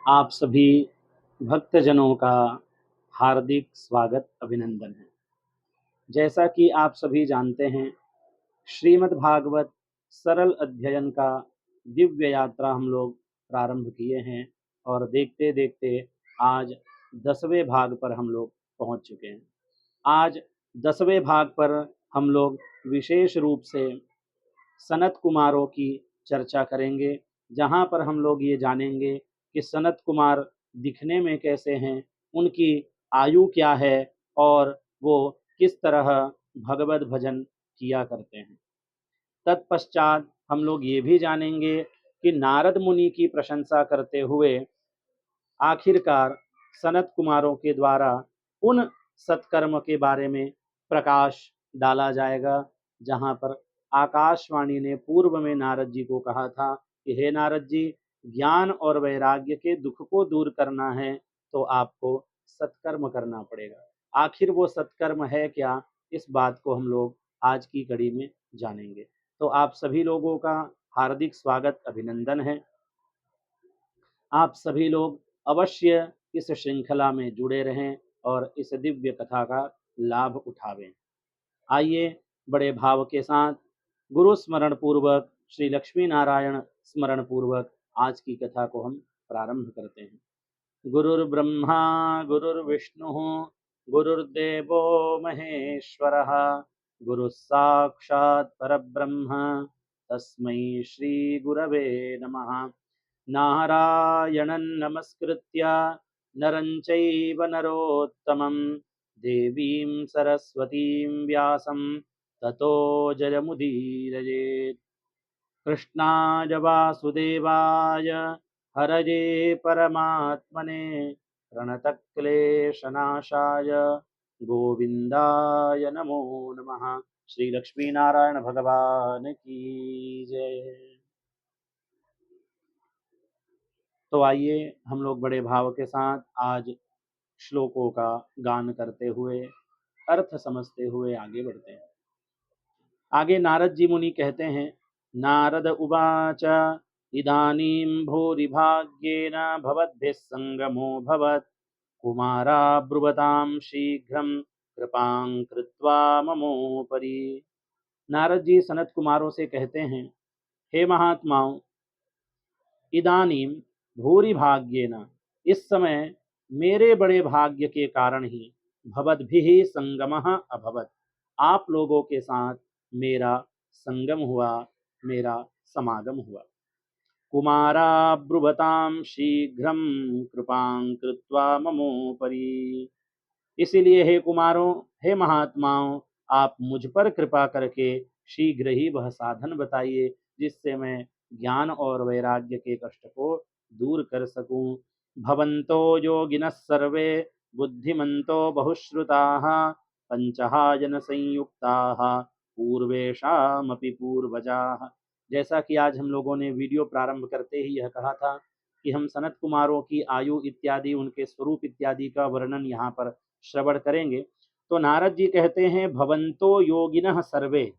आप सभी भक्तजनों का हार्दिक स्वागत अभिनंदन है। जैसा कि आप सभी जानते हैं, श्रीमद् भागवत सरल अध्ययन का दिव्य यात्रा हम लोग प्रारंभ किए हैं और देखते देखते आज 10वें भाग पर हम लोग पहुंच चुके हैं। आज 10वें भाग पर हम लोग विशेष रूप से सनत कुमारों की चर्चा करेंगे, जहाँ पर हम लोग ये जानेंगे कि सनत कुमार दिखने में कैसे हैं, उनकी आयु क्या है और वो किस तरह भगवत भजन किया करते हैं। तत्पश्चात हम लोग ये भी जानेंगे कि नारद मुनि की प्रशंसा करते हुए आखिरकार सनत कुमारों के द्वारा उन सत्कर्म के बारे में प्रकाश डाला जाएगा, जहाँ पर आकाशवाणी ने पूर्व में नारद जी को कहा था कि हे नारद जी, ज्ञान और वैराग्य के दुख को दूर करना है तो आपको सत्कर्म करना पड़ेगा। आखिर वो सत्कर्म है क्या, इस बात को हम लोग आज की कड़ी में जानेंगे। तो आप सभी लोगों का हार्दिक स्वागत अभिनंदन है। आप सभी लोग अवश्य इस श्रृंखला में जुड़े रहें और इस दिव्य कथा का लाभ उठावें। आइए बड़े भाव के साथ गुरु स्मरण पूर्वक, श्री लक्ष्मी नारायण स्मरण पूर्वक आज की कथा को हम प्रारंभ करते हैं। गुरुर्ब्रह्मा गुरुर्विष्णु गुरुर्देवो महेश्वरः, गुरुः साक्षात् परब्रह्म तस्मै श्री गुरवे नमः। नारायणं नमस्कृत्य नरं चैव नरोत्तमं, देवीं सरस्वतीं व्यासं ततो जयमुदीरयेत्। कृष्णाय वासुदेवाय हरये परमात्मने प्रणतक्लेशनाशाय गोविंदाय नमो नमः। श्री लक्ष्मी नारायण भगवान की जय। तो आइए हम लोग बड़े भाव के साथ आज श्लोकों का गान करते हुए, अर्थ समझते हुए आगे बढ़ते हैं। आगे नारद जी मुनि कहते हैं, नारद उवाच इदानीं भूरि भाग्येन भवद्भिः संगमो भवत्, कुमारा ब्रुवतां शीघ्रं कृपां कृत्वा ममोपरि। नारद जी सनत कुमारों से कहते हैं, हे महात्माओं, इदानीं भूरि भाग्येन, इस समय मेरे बड़े भाग्य के कारण ही भवद्भिः संगमः अभवत्, आप लोगों के साथ मेरा संगम हुआ, मेरा समागम हुआ। कुमारा ब्रुवतां शीघ्रं कृपां कृत्वा ममोपरि। इसीलिए हे कुमारों, हे महात्माओं, आप मुझ पर कृपा करके शीघ्र ही वह साधन बताइए जिससे मैं ज्ञान और वैराग्य के कष्ट को दूर कर सकूं। भवन्तो योगिनः सर्वे बुद्धिमन्तो बहुश्रुताः, पंचहायन संयुक्ताः पूर्वेषामपि पूर्वजाः। जैसा कि आज हम लोगों ने वीडियो प्रारंभ करते ही यह कहा था कि हम सनत कुमारों की आयु इत्यादि, उनके स्वरूप इत्यादि का वर्णन यहाँ पर श्रवण करेंगे। तो नारद जी कहते हैं, भवन्तो योगिनः सर्वे,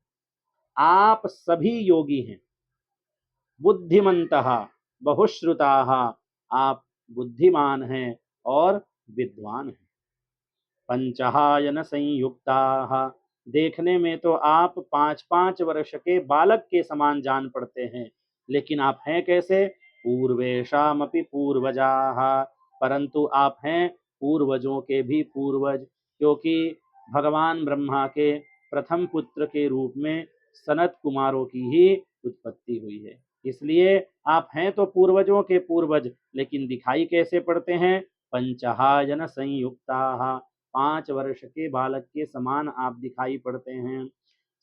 आप सभी योगी हैं। बुद्धिमन्तः बहुश्रुताः, आप बुद्धिमान हैं और विद्वान हैं। पंचहायन संयुक्ताः, देखने में तो आप 5-5 वर्ष के बालक के समान जान पड़ते हैं, लेकिन आप हैं कैसे? पूर्वेषामपि पूर्वजाः, परंतु आप हैं पूर्वजों के भी पूर्वज, क्योंकि भगवान ब्रह्मा के प्रथम पुत्र के रूप में सनत कुमारों की ही उत्पत्ति हुई है। इसलिए आप हैं तो पूर्वजों के पूर्वज, लेकिन दिखाई कैसे पड़ते हैं? पंचहायन संयुक्ताः, 5 वर्ष के बालक के समान आप दिखाई पड़ते हैं।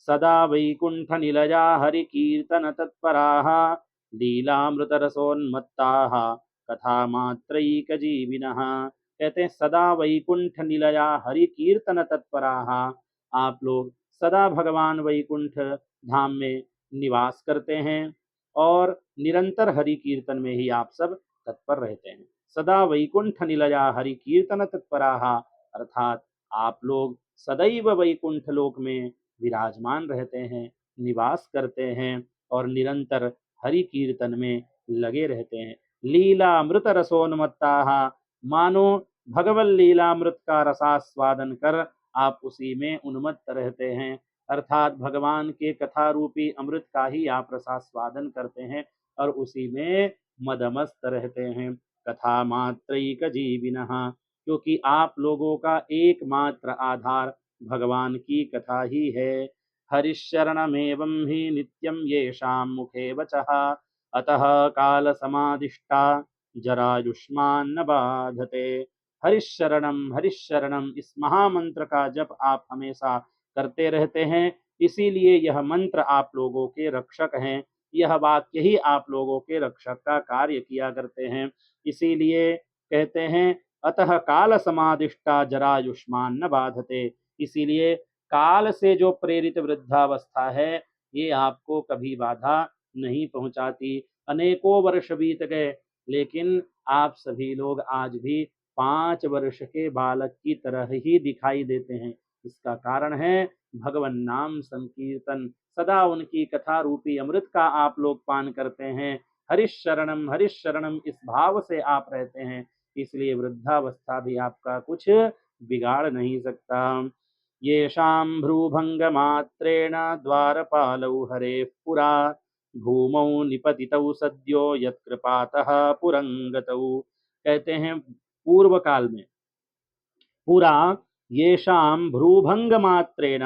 सदा वैकुंठ निलया हरि कीर्तन तत्पराः, लीलामृत रसोन्मत्ताः कथा मात्रैक जीविनः। कहते हैं सदा वैकुंठ निलया हरि कीर्तन तत्पराः, आप लोग सदा भगवान वैकुंठ धाम में निवास करते हैं और निरंतर हरि कीर्तन में ही आप सब तत्पर रहते हैं। सदा वैकुंठ निलया हरि कीर्तन तत्पराः, अर्थात आप लोग सदैव वैकुंठ लोक में विराजमान रहते हैं, निवास करते हैं और निरंतर हरि कीर्तन में लगे रहते हैं। लीलामृत रसोन्मत्ताः, मानो भगवल लीलामृत का रसास्वादन कर आप उसी में उन्मत्त रहते हैं। अर्थात भगवान के कथा रूपी अमृत का ही आप रसास्वादन करते हैं और उसी में मदमस्त रहते हैं। कथा मात्रैक जीविनः, क्योंकि आप लोगों का एकमात्र आधार भगवान की कथा ही है। हरिशरणमेवं ही नित्यं येषां मुखे वचः, अतः काल समादिष्टा जरायुष्मान न बाधते। हरिशरणम इस महामंत्र का जप आप हमेशा करते रहते हैं, इसीलिए यह मंत्र आप लोगों के रक्षक हैं। यह वाक्य ही आप लोगों के रक्षक का कार्य किया करते हैं। इसीलिए कहते हैं अतः काल समादिष्टा जरायुष्मान न बाधते। इसीलिए काल से जो प्रेरित वृद्धावस्था है ये आपको कभी बाधा नहीं पहुंचाती। अनेकों वर्ष बीत गए लेकिन आप सभी लोग आज भी 5 वर्ष के बालक की तरह ही दिखाई देते हैं। इसका कारण है भगवन नाम संकीर्तन, सदा उनकी कथा रूपी अमृत का आप लोग पान करते हैं। हरिश शरणम इस भाव से आप रहते हैं, इसलिए वृद्धावस्था भी आपका कुछ बिगाड़ नहीं सकता। येषां भ्रूभंगमात्रेण द्वारपालौ हरेः पुरा, भूमौ निपतितौ सद्यो यत्कृपातः पुरंगतौ। कहते हैं पूर्व काल में पुरा येषां भ्रूभंग मात्रेण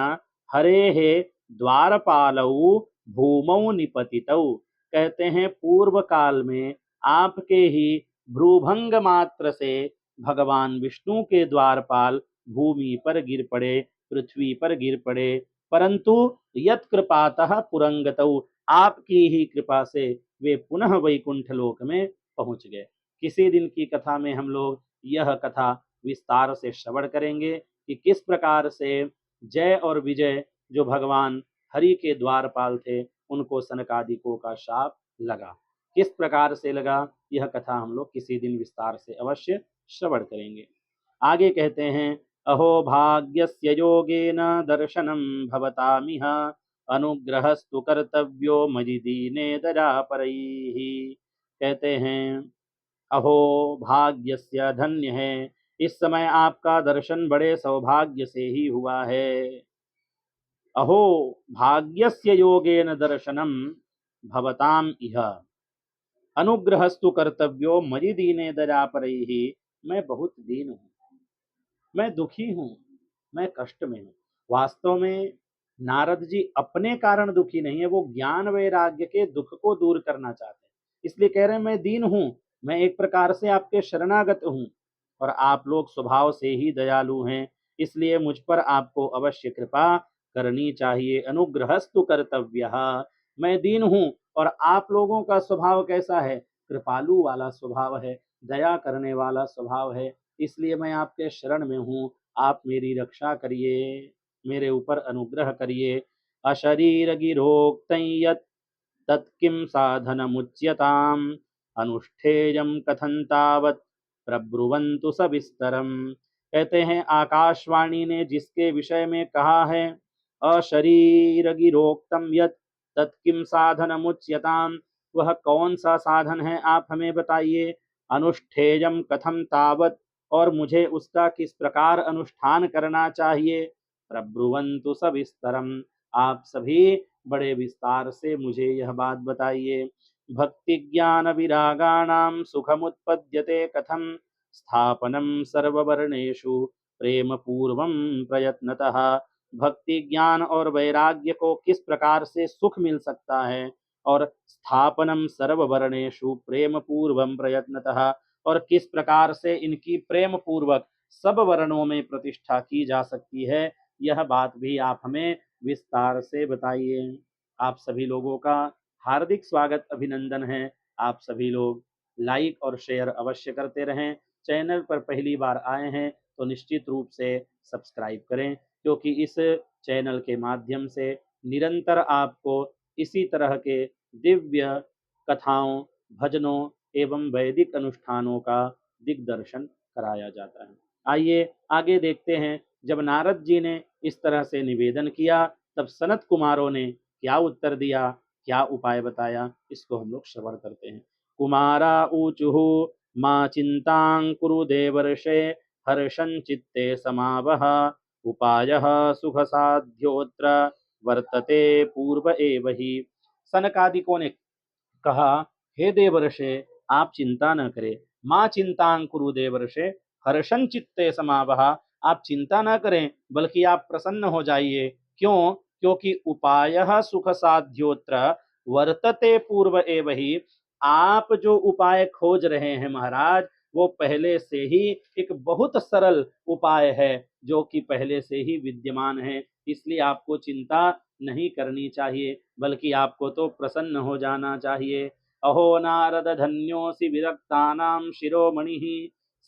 हरेः द्वारपालौ भूमौ निपतितौ। कहते हैं पूर्व काल में आपके ही भ्रूभंग मात्र से भगवान विष्णु के द्वारपाल भूमि पर गिर पड़े, पृथ्वी पर गिर पड़े, परंतु यत् कृपातः पुरंगतौ, आपकी ही कृपा से वे पुनः वैकुंठ लोक में पहुंच गए। किसी दिन की कथा में हम लोग यह कथा विस्तार से श्रवण करेंगे कि किस प्रकार से जय और विजय जो भगवान हरि के द्वारपाल थे उनको सनकादिकों का शाप लगा, किस प्रकार से लगा, यह कथा हम लोग किसी दिन विस्तार से अवश्य श्रवण करेंगे। आगे कहते हैं अहो भाग्यस्य योगेन दर्शनम भवतामिह, अनुग्रहस्तु कर्तव्यो मयि दीने दयापरैः। कहते हैं अहो भाग्यस्य, धन्य है, इस समय आपका दर्शन बड़े सौभाग्य से ही हुआ है। अहो भाग्यस्य योगेन दर्शनम भवताम इह, अनुग्रहस्तु कर्तव्यो मयि दीने दयापरैः। मैं बहुत दीन हूँ, मैं दुखी हूँ, मैं कष्ट में हूँ। वास्तव में नारद जी अपने कारण दुखी नहीं है, वो ज्ञान वैराग्य के दुख को दूर करना चाहते हैं, इसलिए कह रहे हैं मैं दीन हूँ, मैं एक प्रकार से आपके शरणागत हूँ और आप लोग स्वभाव से ही दयालु हैं, इसलिए मुझ पर आपको अवश्य कृपा करनी चाहिए। अनुग्रहस्तु कर्तव्य, मैं दीन हूँ और आप लोगों का स्वभाव कैसा है, कृपालु वाला स्वभाव है, दया करने वाला स्वभाव है, इसलिए मैं आपके शरण में हूँ, आप मेरी रक्षा करिए, मेरे ऊपर अनुग्रह करिए। अशरीर गिरोक्तं यत् तत्किं साधनमुच्यताम्, अनुष्ठेयं कथं तावत् प्रब्रुवन्तु सविस्तरम्। कहते हैं आकाशवाणी ने जिसके विषय में कहा है अशरीर गिरोक्तम यत् तत्किं साधनमुच्यताम्, वह कौन सा साधन है आप हमें बताइए। अनुष्ठेयम कथम तावत्, और मुझे उसका किस प्रकार अनुष्ठान करना चाहिए। प्रब्रुवन्तु सविस्तरम, आप सभी बड़े विस्तार से मुझे यह बात बताइए। भक्ति ज्ञान विरागाणां सुखमुत्पद्यते कथम, स्थापनम सर्ववर्णेषु प्रेम पूर्वम प्रयत्नतः। भक्ति ज्ञान और वैराग्य को किस प्रकार से सुख मिल सकता है और स्थापनम सर्ववर्णेषु प्रेम पूर्वम प्रयत्नतः, और किस प्रकार से इनकी प्रेम पूर्वक सब वर्णों में प्रतिष्ठा की जा सकती है, यह बात भी आप हमें विस्तार से बताइए। आप सभी लोगों का हार्दिक स्वागत अभिनंदन है। आप सभी लोग लाइक और शेयर अवश्य करते रहें। चैनल पर पहली बार आए हैं तो निश्चित रूप से सब्सक्राइब करें, क्योंकि इस चैनल के माध्यम से निरंतर आपको इसी तरह के दिव्य कथाओं, भजनों एवं वैदिक अनुष्ठानों का दिग्दर्शन कराया जाता है। आइए आगे देखते हैं, जब नारद जी ने इस तरह से निवेदन किया तब सनत कुमारों ने क्या उत्तर दिया, क्या उपाय बताया, इसको हम लोग श्रवण करते हैं। कुमारा ऊचुः मा चिंतां कुरु देवर्षे हर्षं चित्ते समावह उपायः सुख साध्योत्र वर्तते पूर्व एव ही। सनकादिकों ने कहा, हे देवर्षे आप चिंता न करें। माँ चिंतां कुरु देवर्षे हर्षं चित्ते समावह, आप चिंता न करें बल्कि आप प्रसन्न हो जाइए। क्यों? क्योंकि उपायः सुख साध्योत्र वर्तते पूर्व एव ही। आप जो उपाय खोज रहे हैं महाराज, वो पहले से ही एक बहुत सरल उपाय है जो कि पहले से ही विद्यमान है। इसलिए आपको चिंता नहीं करनी चाहिए बल्कि आपको तो प्रसन्न हो जाना चाहिए। अहो नारद धन्योऽसि विरक्तानां शिरोमणिः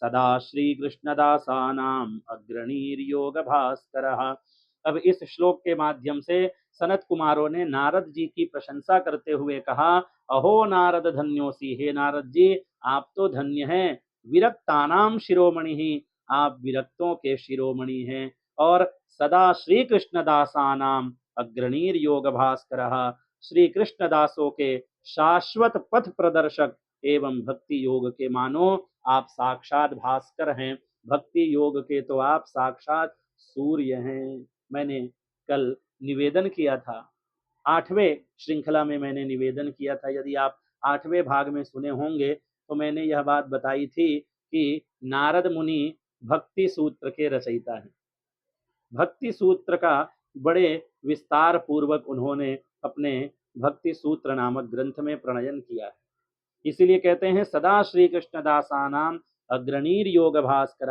सदा श्री कृष्णदासानां अग्रणीर्योग भास्करः। अब इस श्लोक के माध्यम से सनत कुमारों ने नारद जी की प्रशंसा करते हुए कहा, अहो नारद धन्योसी, हे नारद जी आप तो धन्य हैं। विरक्तानाम शिरोमणि ही, आप विरक्तों के शिरोमणि हैं। और सदा श्री कृष्णदासानाम अग्रणीर योग भास्कर, श्री कृष्णदासों के शाश्वत पथ प्रदर्शक एवं भक्ति योग के मानो आप साक्षात भास्कर हैं। भक्ति योग के तो आप साक्षात सूर्य हैं। मैंने कल निवेदन किया था, 8वें श्रृंखला में मैंने निवेदन किया था, यदि आप 8वें भाग में सुने होंगे तो मैंने यह बात बताई थी कि नारद मुनि भक्ति सूत्र के रचयिता हैं। भक्ति सूत्र का बड़े विस्तार पूर्वक उन्होंने अपने भक्ति सूत्र नामक ग्रंथ में प्रणयन किया है। इसीलिए कहते हैं सदा श्री कृष्णदासानाम अग्रणीर योग भास्कर,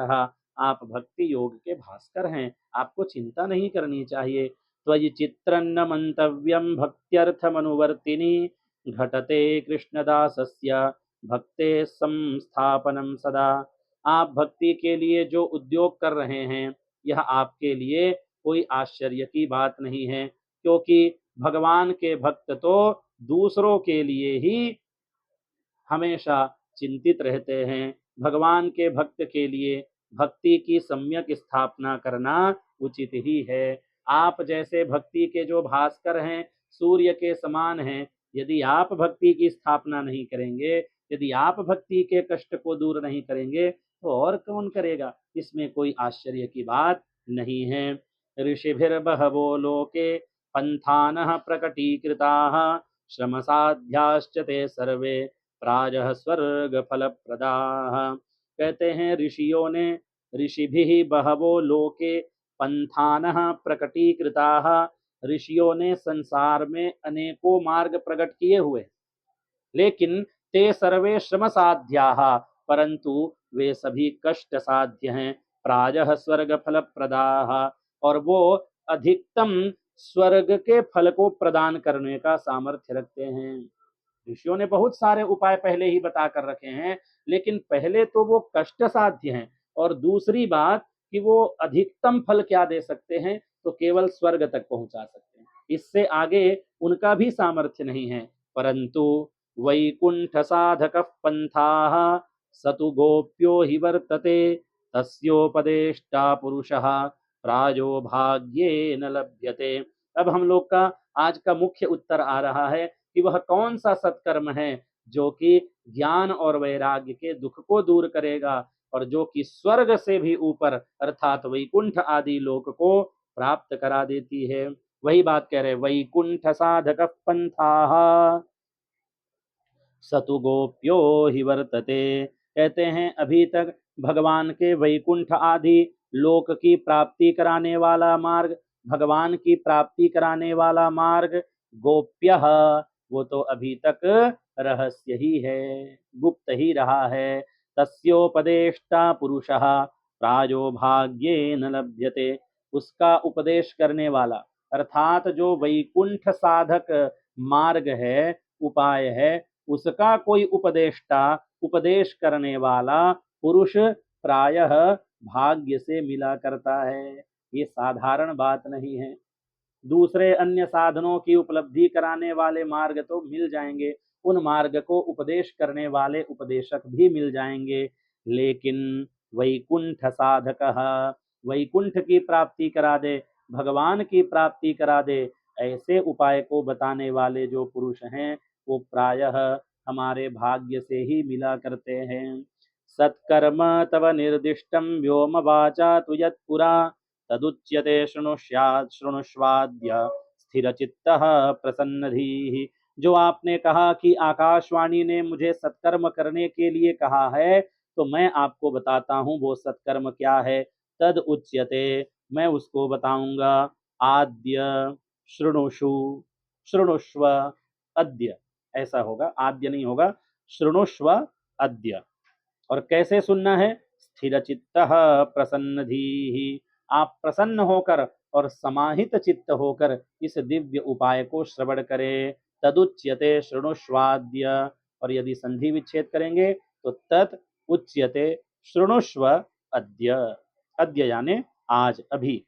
आप भक्ति योग के भास्कर हैं, आपको चिंता नहीं करनी चाहिए। त्वयि चित्रन्न मंतव्यम भक्त्यर्थमनुवर्तिनी घटते कृष्णदासस्य भक्ते संस्थापनम सदा। आप भक्ति के लिए जो उद्योग कर रहे हैं यह आपके लिए कोई आश्चर्य की बात नहीं है, क्योंकि भगवान के भक्त तो दूसरों के लिए ही हमेशा चिंतित रहते हैं। भगवान के भक्त के लिए भक्ति की सम्यक स्थापना करना उचित ही है। आप जैसे भक्ति के जो भास्कर हैं, सूर्य के समान हैं, यदि आप भक्ति की स्थापना नहीं करेंगे, यदि आप भक्ति के कष्ट को दूर नहीं करेंगे तो और कौन करेगा? इसमें कोई आश्चर्य की बात नहीं है। ऋषिभिर्बहवो लोके पंथानः प्रकटीकृताः श्रमसाध्याश्च ते सर्वे प्राजः स्वर्ग फल प्रदाः। कहते हैं ऋषिभिः बहवो लोके पंथानः प्रकटीकृताः, ऋषियों ने संसार में अनेकों मार्ग प्रकट किए हुए, लेकिन ते सर्वे श्रम साध्याः, परंतु वे सभी कष्ट साध्य हैं। प्रायः स्वर्ग फल प्रदाः, और वो अधिकतम स्वर्ग के फल को प्रदान करने का सामर्थ्य रखते हैं। ऋषियों ने बहुत सारे उपाय पहले ही बता कर रखे हैं, लेकिन पहले तो वो कष्ट साध्य हैं, और दूसरी बात कि वो अधिकतम फल क्या दे सकते हैं, तो केवल स्वर्ग तक पहुंचा सकते हैं, इससे आगे उनका भी सामर्थ्य नहीं है। परंतु वैकुंठ साधक पंथाः सतु गोप्यो हि वर्तते तस्योपदेष्टा पुरुषः प्रायो भाग्ये न लभ्यते। अब हम लोग का आज का मुख्य उत्तर आ रहा है कि वह कौन सा सत्कर्म है जो कि ज्ञान और वैराग्य के दुख को दूर करेगा और जो कि स्वर्ग से भी ऊपर अर्थात वैकुंठ आदि लोक को प्राप्त करा देती है। वही बात कह रहे, वैकुंठ साधक पंथाः सतु गोप्यो हि वर्तते। कहते हैं अभी तक भगवान के वैकुंठ आदि लोक की प्राप्ति कराने वाला मार्ग, भगवान की प्राप्ति कराने वाला मार्ग गोप्य, वो तो अभी तक रहस्य ही है, गुप्त ही रहा है। तस्योपदेष्टा पुरुषः प्रायो भाग्ये न लभ्यते, उसका उपदेश करने वाला अर्थात जो वैकुंठ साधक मार्ग है, उपाय है, उसका कोई उपदेष्टा, उपदेश करने वाला पुरुष प्रायः भाग्य से मिला करता है। ये साधारण बात नहीं है। दूसरे अन्य साधनों की उपलब्धि कराने वाले मार्ग तो मिल जाएंगे, उन मार्ग को उपदेश करने वाले उपदेशक भी मिल जाएंगे, लेकिन वैकुंठ साधकः, वैकुंठ की प्राप्ति करा दे, भगवान की प्राप्ति करा दे, ऐसे उपाय को बताने वाले जो पुरुष हैं वो प्रायः हमारे भाग्य से ही मिला करते हैं। सत्कर्म तव निर्दिष्टम व्योम वाचा तु यत्पुरा तदुच्यते शृणुष्वाद्य स्थिरचित्तः प्रसन्नधीः। जो आपने कहा कि आकाशवाणी ने मुझे सत्कर्म करने के लिए कहा है, तो मैं आपको बताता हूँ वो सत्कर्म क्या है। तद उच्यते, मैं उसको बताऊंगा। आद्य शृणुषु, शृणुष्व अद्य, ऐसा होगा, आद्य नहीं होगा, शृणुष्व अद्य। और कैसे सुनना है? स्थिरचित्तः प्रसन्नधीः, आप प्रसन्न होकर और समाहित चित्त होकर इस दिव्य उपाय को श्रवण करें। तदुच्यते शृणुष्वाद्य, और यदि संधि विच्छेद करेंगे तो तत् उच्यते शृणुष्व अद्य। अद्य यानी आज, अभी,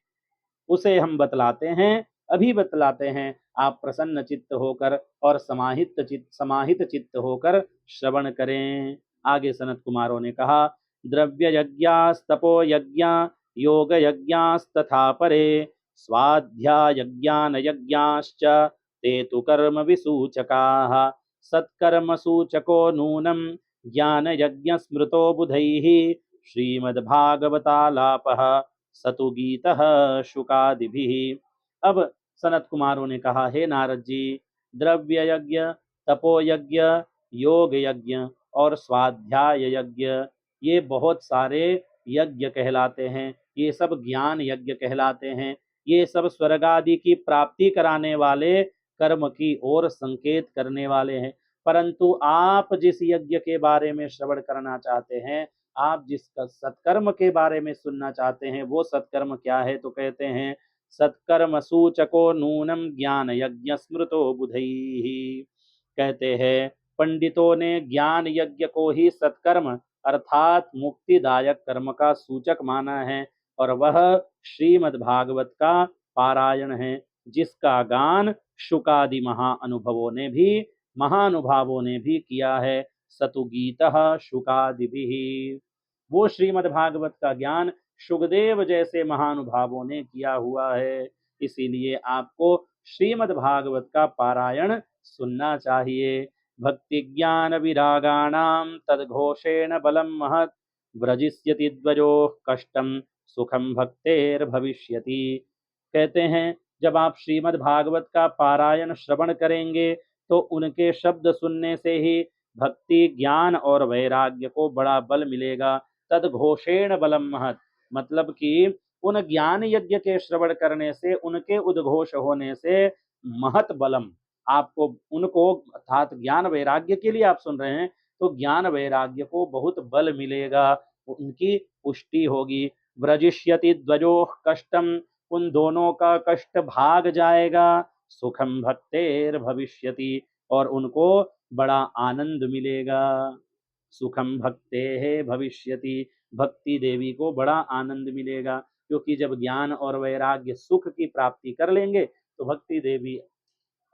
उसे हम बतलाते हैं, अभी बतलाते हैं। आप प्रसन्न चित्त होकर और समाहित चित्त होकर श्रवण करें। आगे सनत कुमारों ने कहा, द्रव्य यज्ञास्तपो यज्ञा योग यज्ञास्तथा परे स्वाध्याय ज्ञान यज्ञाश्च ते तु कर्म विसूचकाः सत्कर्म सूचको नूनं ज्ञान यज्ञ स्मृतो बुधैः श्रीमद्भागवतालापः सतु गीतः शुकादिभिः। अब सनत कुमारों ने कहा, हे नारद जी, द्रव्य यज्ञ, तपो यज्ञ, योग यज्ञ और स्वाध्याय यज्ञ, ये बहुत सारे यज्ञ कहलाते हैं। ये सब ज्ञान यज्ञ कहलाते हैं। ये सब स्वर्ग आदि की प्राप्ति कराने वाले, कर्म की ओर संकेत करने वाले हैं। परंतु आप जिस यज्ञ के बारे में श्रवण करना चाहते हैं, आप जिस सत्कर्म के बारे में सुनना चाहते हैं, वो सत्कर्म क्या है? तो कहते हैं, सत्कर्म सूचको नूनम ज्ञान यज्ञ स्मृतो बुधैः। कहते हैं, पंडितों ने ज्ञान यज्ञ को ही सत्कर्म अर्थात मुक्तिदायक कर्म का सूचक माना है, और वह श्रीमद् भागवत का पारायण है, जिसका गान शुकादि महानुभावों ने भी किया है। सतुगीतः शुकादिभिः, वो श्रीमद् भागवत का ज्ञान शुकदेव जैसे महानुभावों ने किया हुआ है। इसीलिए आपको श्रीमद् भागवत का पारायण सुनना चाहिए। भक्ति ज्ञान विरागाणाम तद्घोषेण बलम महत् व्रजिष्यति द्वयोः कष्टम सुखम भक्तेर भविष्यति। कहते हैं, जब आप श्रीमद् भागवत का पारायण श्रवण करेंगे तो उनके शब्द सुनने से ही भक्ति ज्ञान और वैराग्य को बड़ा बल मिलेगा। तद्घोषेण बलम महत्, मतलब कि उन ज्ञान यज्ञ के श्रवण करने से, उनके उद्घोष होने से महत बलम, आपको उनको अर्थात ज्ञान वैराग्य के लिए आप सुन रहे हैं, तो ज्ञान वैराग्य को बहुत बल मिलेगा, उनकी पुष्टि होगी। व्रजिष्यति द्वयोः कष्टम, उन दोनों का कष्ट भाग जाएगा। सुखम भक्तेर भविष्यति, और उनको बड़ा आनंद मिलेगा। सुखम भक्ते भविष्यति, भक्ति देवी को बड़ा आनंद मिलेगा, क्योंकि जब ज्ञान और वैराग्य सुख की प्राप्ति कर लेंगे तो भक्ति देवी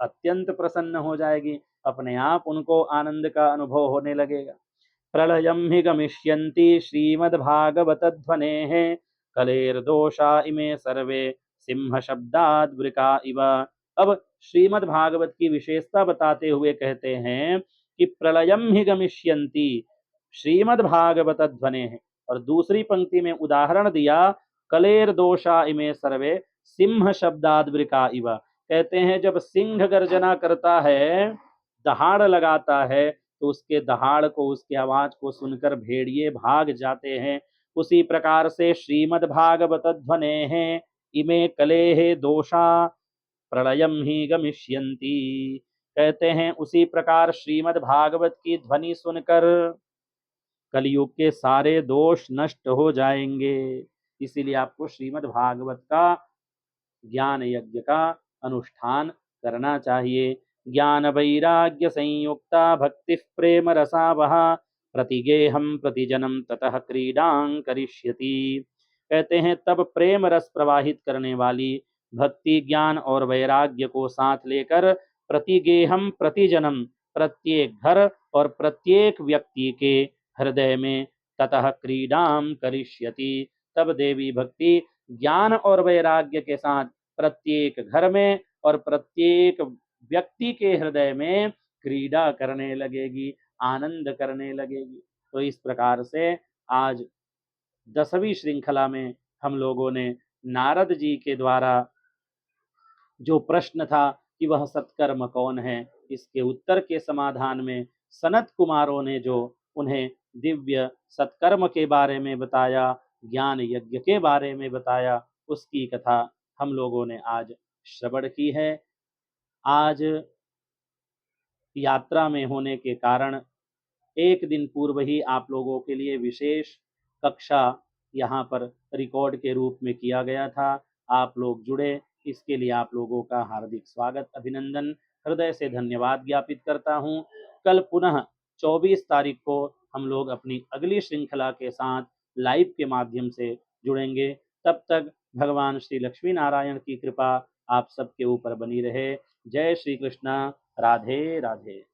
अत्यंत प्रसन्न हो जाएगी, अपने आप उनको आनंद का अनुभव होने लगेगा। प्रलयं हि गमिष्यन्ति श्रीमद्भागवतध्वनेः कलेर्दोषा इमे सर्वे सिंह शब्दाद् वृका इव। अब श्रीमद् भागवत की विशेषता बताते हुए कहते हैं कि प्रलयं हि गमिष्यन्ति श्रीमद् भागवत ध्वने है, और दूसरी पंक्ति में उदाहरण दिया, कलेर्दोषा इमे सर्वे सिंह शब्दाद् वृका इव। कहते हैं, जब सिंह गर्जना करता है, दहाड़ लगाता है, तो उसके दहाड़ को, उसकी आवाज को सुनकर भेड़िए भाग जाते हैं। उसी प्रकार से श्रीमद् भागवत ध्वने हैं इमे कलेः दोषा प्रलयम ही गमिष्यन्ति। कहते हैं, उसी प्रकार श्रीमद् भागवत की ध्वनि सुनकर कलयुग के सारे दोष नष्ट हो जाएंगे। इसीलिए आपको श्रीमद् भागवत का ज्ञान यज्ञ का अनुष्ठान करना चाहिए। ज्ञान वैराग्य संयुक्ता भक्ति प्रेम रसावहा प्रतिगेहम प्रतिजनम ततः क्रीडां करिष्यति। कहते हैं, तब प्रेम रस प्रवाहित करने वाली भक्ति ज्ञान और वैराग्य को साथ लेकर प्रतिगेहम प्रतिजनम, प्रत्येक घर और प्रत्येक व्यक्ति के हृदय में ततः क्रीडां करिष्यति, तब देवी भक्ति ज्ञान और वैराग्य के साथ प्रत्येक घर में और प्रत्येक व्यक्ति के हृदय में क्रीड़ा करने लगेगी, आनंद करने लगेगी। तो इस प्रकार से आज 10वीं श्रृंखला में हम लोगों ने नारद जी के द्वारा जो प्रश्न था कि वह सत्कर्म कौन है, इसके उत्तर के समाधान में सनत कुमारों ने जो उन्हें दिव्य सत्कर्म के बारे में बताया, ज्ञान यज्ञ के बारे में बताया, उसकी कथा हम लोगों ने आज श्रवण की है। आज यात्रा में होने के कारण एक दिन पूर्व ही आप लोगों के लिए विशेष कक्षा यहाँ पर रिकॉर्ड के रूप में किया गया था। आप लोग जुड़े, इसके लिए आप लोगों का हार्दिक स्वागत, अभिनंदन, हृदय से धन्यवाद ज्ञापित करता हूँ। कल पुनः 24 तारीख को हम लोग अपनी अगली श्रृंखला के साथ लाइव के माध्यम से जुड़ेंगे। तब तक भगवान श्री लक्ष्मी नारायण की कृपा आप सबके ऊपर बनी रहे। जय श्री कृष्णा। राधे राधे।